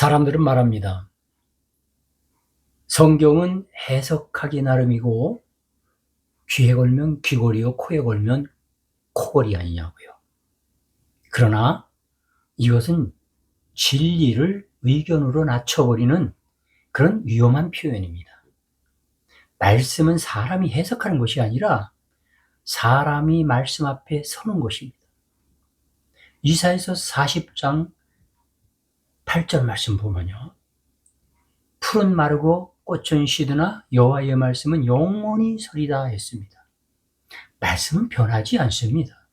사람들은 말합니다. 성경은 해석하기 나름이고 귀에 걸면 귀걸이요 코에 걸면 코걸이 아니냐고요. 그러나 이것은 진리를 의견으로 낮춰버리는 그런 위험한 표현입니다. 말씀은 사람이 해석하는 것이 아니라 사람이 말씀 앞에 서는 것입니다. 이사야서 40장 8절 말씀 보면요. 풀은 마르고 꽃은 시드나 여호와의 말씀은 영원히 서리다 했습니다. 말씀은 변하지 않습니다.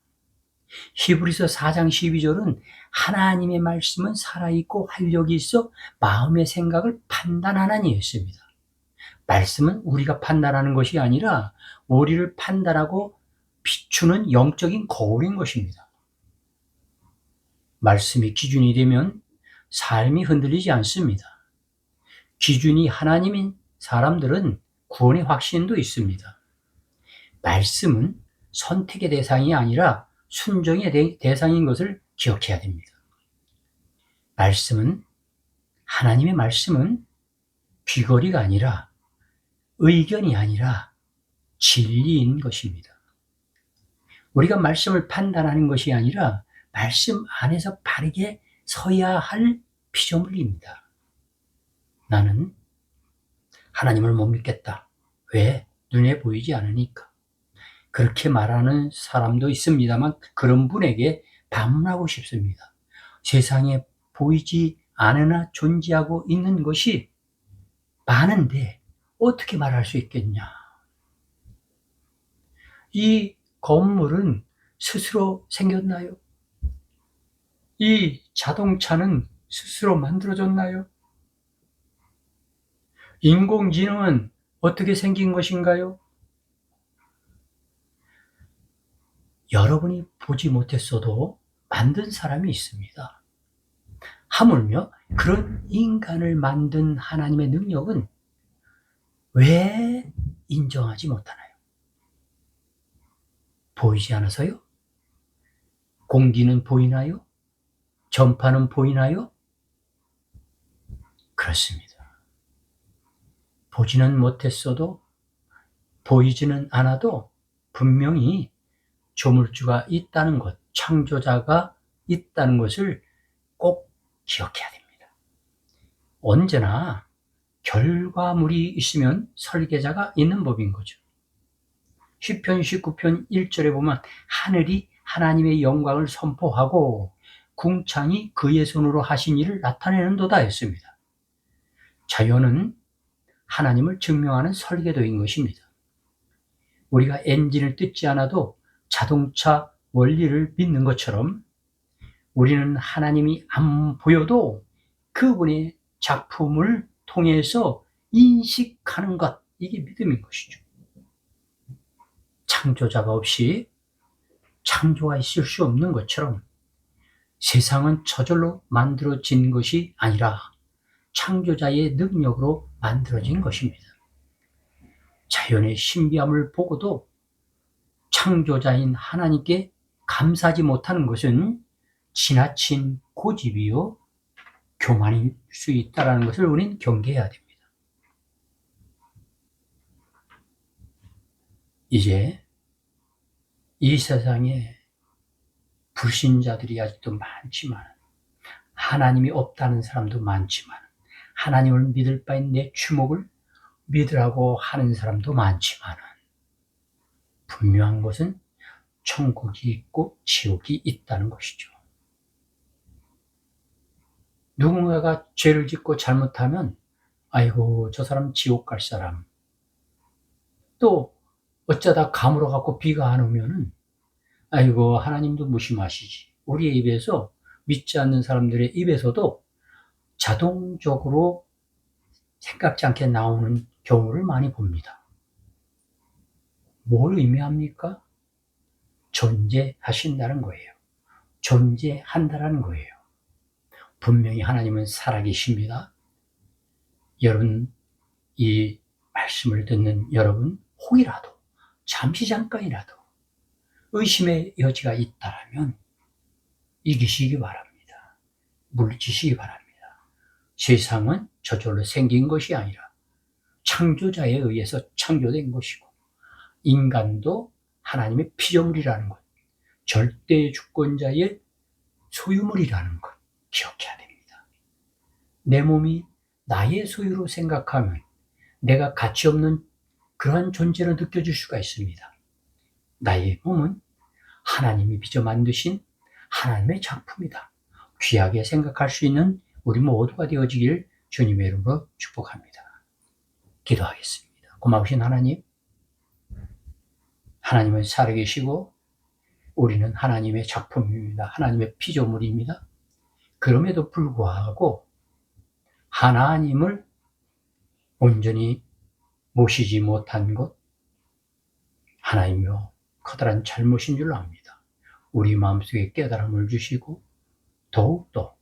히브리서 4장 12절은 하나님의 말씀은 살아있고 활력이 있어 마음의 생각을 판단하나니 했습니다. 말씀은 우리가 판단하는 것이 아니라 우리를 판단하고 비추는 영적인 거울인 것입니다. 말씀이 기준이 되면 삶이 흔들리지 않습니다. 기준이 하나님인 사람들은 구원의 확신도 있습니다. 말씀은 선택의 대상이 아니라 순종의 대상인 것을 기억해야 됩니다. 하나님의 말씀은 귀걸이가 아니라 의견이 아니라 진리인 것입니다. 우리가 말씀을 판단하는 것이 아니라 말씀 안에서 바르게 서야 할 피조물입니다. 나는 하나님을 못 믿겠다. 왜? 눈에 보이지 않으니까. 그렇게 말하는 사람도 있습니다만 그런 분에게 반문하고 싶습니다. 세상에 보이지 않으나 존재하고 있는 것이 많은데 어떻게 말할 수 있겠냐? 이 건물은 스스로 생겼나요? 이 자동차는 스스로 만들어졌나요? 인공지능은 어떻게 생긴 것인가요? 여러분이 보지 못했어도 만든 사람이 있습니다. 하물며 그런 인간을 만든 하나님의 능력은 왜 인정하지 못하나요? 보이지 않아서요? 공기는 보이나요? 전파는 보이나요? 그렇습니다. 보지는 못했어도 보이지는 않아도 분명히 조물주가 있다는 것, 창조자가 있다는 것을 꼭 기억해야 됩니다. 언제나 결과물이 있으면 설계자가 있는 법인 거죠. 시편 19편 1절에 보면 하늘이 하나님의 영광을 선포하고 궁창이 그의 손으로 하신 일을 나타내는도다 했습니다. 자연은 하나님을 증명하는 설계도인 것입니다. 우리가 엔진을 뜯지 않아도 자동차 원리를 믿는 것처럼 우리는 하나님이 안 보여도 그분의 작품을 통해서 인식하는 것, 이게 믿음인 것이죠. 창조자가 없이 창조가 있을 수 없는 것처럼 세상은 저절로 만들어진 것이 아니라 창조자의 능력으로 만들어진 것입니다. 자연의 신비함을 보고도 창조자인 하나님께 감사하지 못하는 것은 지나친 고집이요 교만일 수 있다는 것을 우리는 경계해야 됩니다. 이제 이 세상에 불신자들이 아직도 많지만 하나님이 없다는 사람도 많지만 하나님을 믿을 바인 내 주목을 믿으라고 하는 사람도 많지만 분명한 것은 천국이 있고 지옥이 있다는 것이죠. 누군가가 죄를 짓고 잘못하면 아이고 저 사람 지옥 갈 사람, 또 어쩌다 가물어 갖고 비가 안 오면은 아이고 하나님도 무심하시지. 우리의 입에서 믿지 않는 사람들의 입에서도 자동적으로 생각지 않게 나오는 경우를 많이 봅니다. 뭘 의미합니까? 존재하신다는 거예요. 존재한다는 거예요. 분명히 하나님은 살아계십니다. 여러분, 이 말씀을 듣는 여러분, 혹이라도 잠시 잠깐이라도 의심의 여지가 있다면 이기시기 바랍니다. 물리치시기 바랍니다. 세상은 저절로 생긴 것이 아니라 창조자에 의해서 창조된 것이고, 인간도 하나님의 피조물이라는 것, 절대 주권자의 소유물이라는 것 기억해야 됩니다. 내 몸이 나의 소유로 생각하면 내가 가치 없는 그러한 존재로 느껴질 수가 있습니다. 나의 몸은 하나님이 빚어 만드신 하나님의 작품이다. 귀하게 생각할 수 있는 우리 모두가 되어지길 주님의 이름으로 축복합니다. 기도하겠습니다. 고마우신 하나님, 하나님은 살아계시고 우리는 하나님의 작품입니다. 하나님의 피조물입니다. 그럼에도 불구하고 하나님을 온전히 모시지 못한 것, 하나님이여 커다란 잘못인 줄 압니다. 우리 마음속에 깨달음을 주시고 더욱더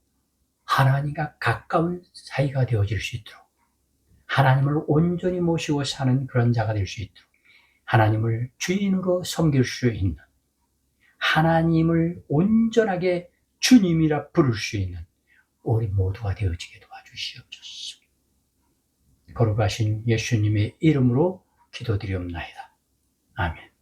하나님과 가까운 사이가 되어질 수 있도록, 하나님을 온전히 모시고 사는 그런 자가 될 수 있도록, 하나님을 주인으로 섬길 수 있는, 하나님을 온전하게 주님이라 부를 수 있는 우리 모두가 되어지게 도와주시옵소서. 거룩하신 예수님의 이름으로 기도드리옵나이다. 아멘.